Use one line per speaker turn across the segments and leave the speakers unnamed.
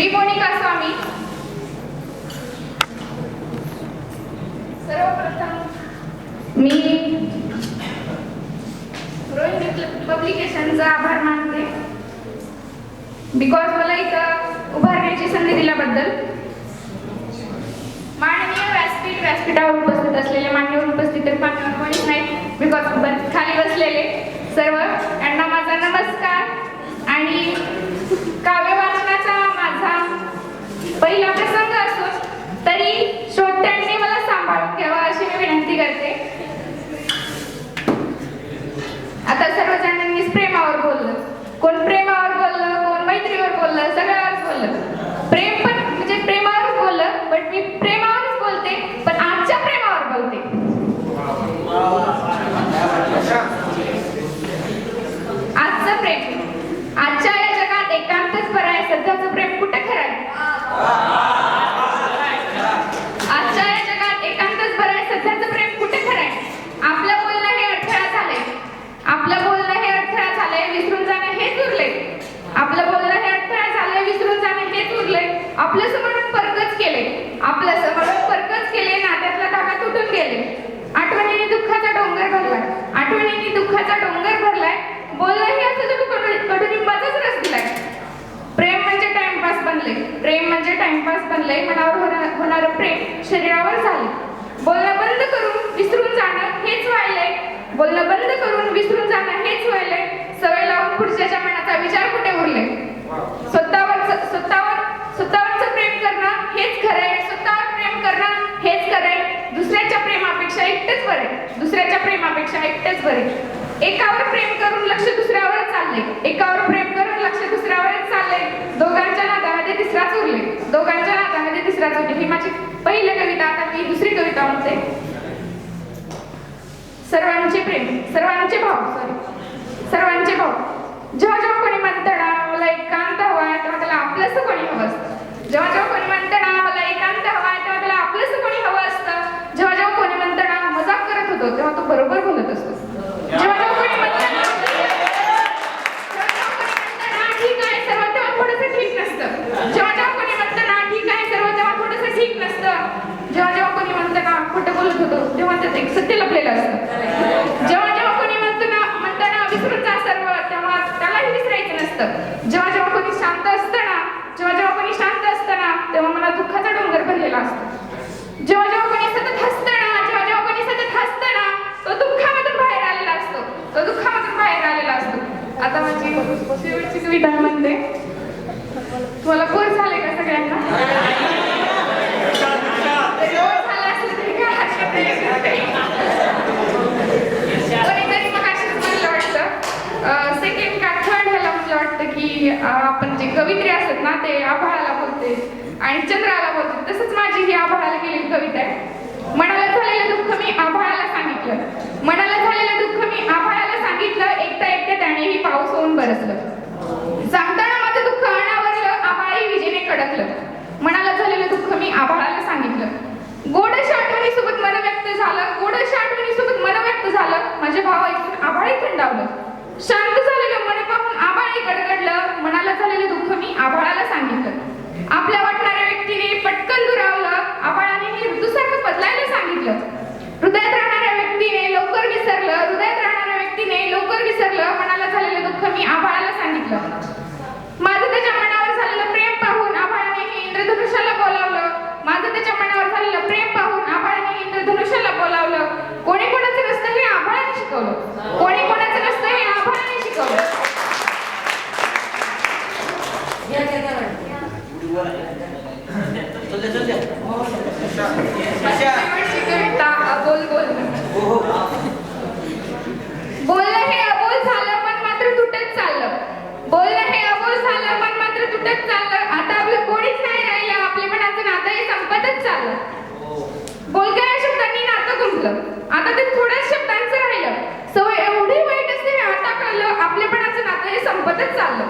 मी मोनिका स्वामी. सर्वप्रथम मी रोहिणी पब्लिकेशनचा आभार मानते बिकॉज मला इथं उभारण्याची संधी दिल्याबद्दल. माननीय व्यासपीठावर उपस्थित असलेले मान्यवर उपस्थित मान्यवर कोणीच नाही बिकॉज खाली बसलेले सर्व यांना माझा नमस्कार. आणि काव्य वाचनाचा माझा पहिला प्रसंग असो तरी श्रोत्यांनी मला सांभाळून घ्यावा अशी मी विनंती करते. आता सर्वजणांनीच प्रेमावर बोललं, कोण प्रेमावर बोललं, कोण मैत्रीवर बोललं, सगळ्यावरच बोललं. प्रेम पण म्हणजे प्रेमावरच बोललं, बट मी प्रेमावरच बोलते, पण आजच्या प्रेमावर बोलते. आजचं प्रेम, आजच्या या जगात एकांतच बरं आहे, सध्याचं प्रेम कुठे खरं आहे? आजच्या या जगात एकांतच बरं आहे, सध्याचं प्रेम कुठे खरं आहे? आपलं बोलणं हे अडथळा झालंय, आपलं बोलणं हे अडथळा झालंय, विसरून जाणं हेच उरलंय. आपलं बोलणं हे अडथळा झालंय, विसरून जाणं हेच उरलंय. आपलं समोरून परकच केले, आपलं समोरून परकच केले, नात्यातला धागा तुटून गेले. आठवणीने दुःखाचा डोंगर भरलाय, आठवणीने दुःखाचा डोंगर भरलाय. बोलणं हे असं कडुनिंबाचाच रस दिलाय. प्रेम म्हणजे टाइमपास बनले, प्रेम म्हणजे टाइमपास बनले. मनावर होणारं प्रेम शरीरावर झाले. बोलणं बंद करून विसरून जाणं हेच व्हायलंय, बोलणं बंद करून विसरून जाणं हेच व्हायलंय. सवय लावून पुढच्याच्या मनाचा विचार कुठे उरले? स्वतःवरचं प्रेम करणं हेच खरंय, स्वतःवर प्रेम करणं हेच खरंय. दुसऱ्याच्या प्रेमापेक्षा एकटेच बरे, दुसऱ्याच्या प्रेमापेक्षा एकटेच बरे. एकावर प्रेम करून लक्ष दुसऱ्यावर चालले, एकावर प्रेम करून लक्ष दुसऱ्यावरच चालले. दोघांच्या नात्यामध्ये तिसराच उरले, दोघांच्या नात्यामध्ये तिसराच उरले. ही माझी पहिली कविता. आता मी दुसरी कविता म्हणते. सर्वांचे प्रेम, सर्वांचे भाव, सर्वांचे भाव. जेव्हा जेव्हा कोणी म्हणतं ना मला एकांत हवाय, तेव्हा त्याला आपलंसं कोणी हवं असतं. जेव्हा जेव्हा कोणी म्हणतं ना मला एकांत हवाय, तेव्हा त्याला आपलंसं कोणी हवं असतं. जेव्हा जेव्हा कोणी म्हणतं ना मजाक करत होतो, तेव्हा तो बरोबर बोलत असतो. जेव्हा जेव्हा कोणी म्हणतं ना ठीक आहे सर्व, तेव्हा थोडंसं ठीक नसतं. जेव्हा जेव्हा कोणी म्हणतं ना ठीक आहे सर्व, तेव्हा थोडंसं ठीक नसतं. जेव्हा जेव्हा कोणी म्हणतं ना खोटं बोलत होतो, तेव्हा त्यात एक सत्य लपलेलं असतं. जेव्हा जेव्हा कोणी म्हणतं ना विसरून जा सर्व, तेव्हा त्यालाही विसरायचं नसतं. जेव्हा जेव्हा कोणी शांत असतं ना, जेव्हा जेव्हा कोणी शांत असतं ना, तेव्हा मला दुःखाचा डोंगर भरलेला असतो. जेव्हा जेव्हा कोणी सतत हसतं ना, जेव्हा जेव्हा कोणी सतत हसतं ना, तो दुःखामधून बाहेर आलेला असतो, तो दुःखामधून बाहेर आलेला असतो. आता माझी शेवटची कविता म्हणते. तुम्हाला बोर झाले का सगळ्यांना? झालं असलं तरी काय हरकत नाही. कोणीतरी मग अशीच म्हणलं वाटतं, सेकंड का थर्ड ह्याला म्हणलं वाटतं की आपण जे कवित्री असतात ना ते आभाळाला बोलते आणि चंद्राला बोलते. तसंच माझी ही आभाळाला गेलेली कविता आहे. मनाला झालेलं दुःख मी आभाळाला सांगितलं, मनाला झालेलं दुःख मी आभाळाला सांगितलं. एकटा एकट्या त्यानेही पाऊस होऊन बरसलं. सांगताना माझं दुःख अनावरलं, आभाळही विजेने कडकलं. मनाला झालेलं दुःख मी आभाळाला सांगितलं. गोडशा आठवणीसोबत मन व्यक्त झालं, गोडशा आठवणीसोबत मन व्यक्त झालं. माझे भाव ऐकून आभाळही थंडावलं. शांत झालेलं मन पाहून आभाळही गडगडलं. मनाला झालेलं दुःख मी आभाळाला सांगितलं. आपल्या वाटणाऱ्या व्यक्तीने पटकन दुरावलं, आभाळाने ऋतूसारखं बदलायला सांगितलं. हृदयात राहणाऱ्या व्यक्तीने लवकर विसरलं, हृदयात राहणाऱ्या व्यक्तीने लवकर विसरलं. मनाला झालेलं दुःख मी आभाळाला सांगितलं. माझं त्याच्या मनावर झालेलं प्रेम पाहून आभाळाने इंद्रधनुष्याला बोलावलं. माझं त्याच्या मनावर झालेलं प्रेम पाहून आभाळाने इंद्रधनुष्याला बोलावलं. कोणी कोणाचं नसतं हे आभाळाने शिकवलं, कोणी कोणाचं नसतं हे आभाळाने शिकवलं. कविता अबोल बोलणं. बोलणं हे अबोल झालं, मन मात्र तुटत चाललं. बोलणं हे अबोल झालं, मन मात्र तुटत चाललं. आता आपलं कोणीच नाही राहिलं, आपलेपणाचं नातं हे संपतच चाललं. बोलक्या शब्दांनी नातं गुंतलं, आता ते थोड्याच शब्दांचं राहिलं. सवय एवढी वाईट असते हे आता कळलं, आपलेपणाचं नातं हे संपतच चाललं.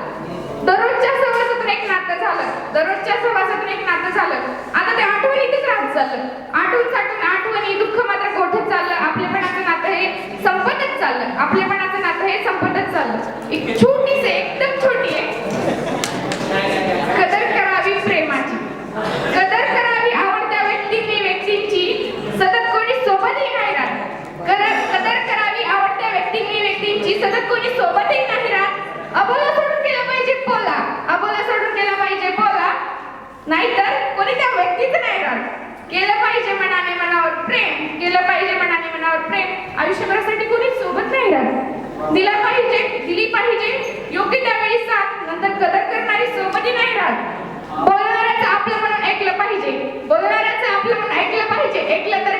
दररोजच्या सहवासातून एक नातं झालं, दररोजच्या सहवासातून एक नातं झालं. आता ते आठवणीतच राहत चाललं. आठवून साठून आठवणी, दुःख मात्र गोठत चाललं. आपलेपणाचं नातं हे संपतच चाललं, आपलेपणाचं नातं हे संपतच चाललं. एक छोटीच एकदम छोटी आहे, कदर करावी नाहीतर कोणी त्या व्यक्तीचं नाही राहत. केलं पाहिजे मनाने मनावर प्रेम, केलं पाहिजे मनाने मनावर प्रेम. आयुष्यभरासाठी कोणीच सोबत नाही राहत. दिली पाहिजे योग्य त्यावेळी साथ, नंतर कदर करणारी सोबती नाही राहत. बोलणाऱ्याचं आपलं म्हणून ऐकलं पाहिजे, बोलणाऱ्याचं आपलं म्हणून ऐकलं पाहिजे. ऐकलं तर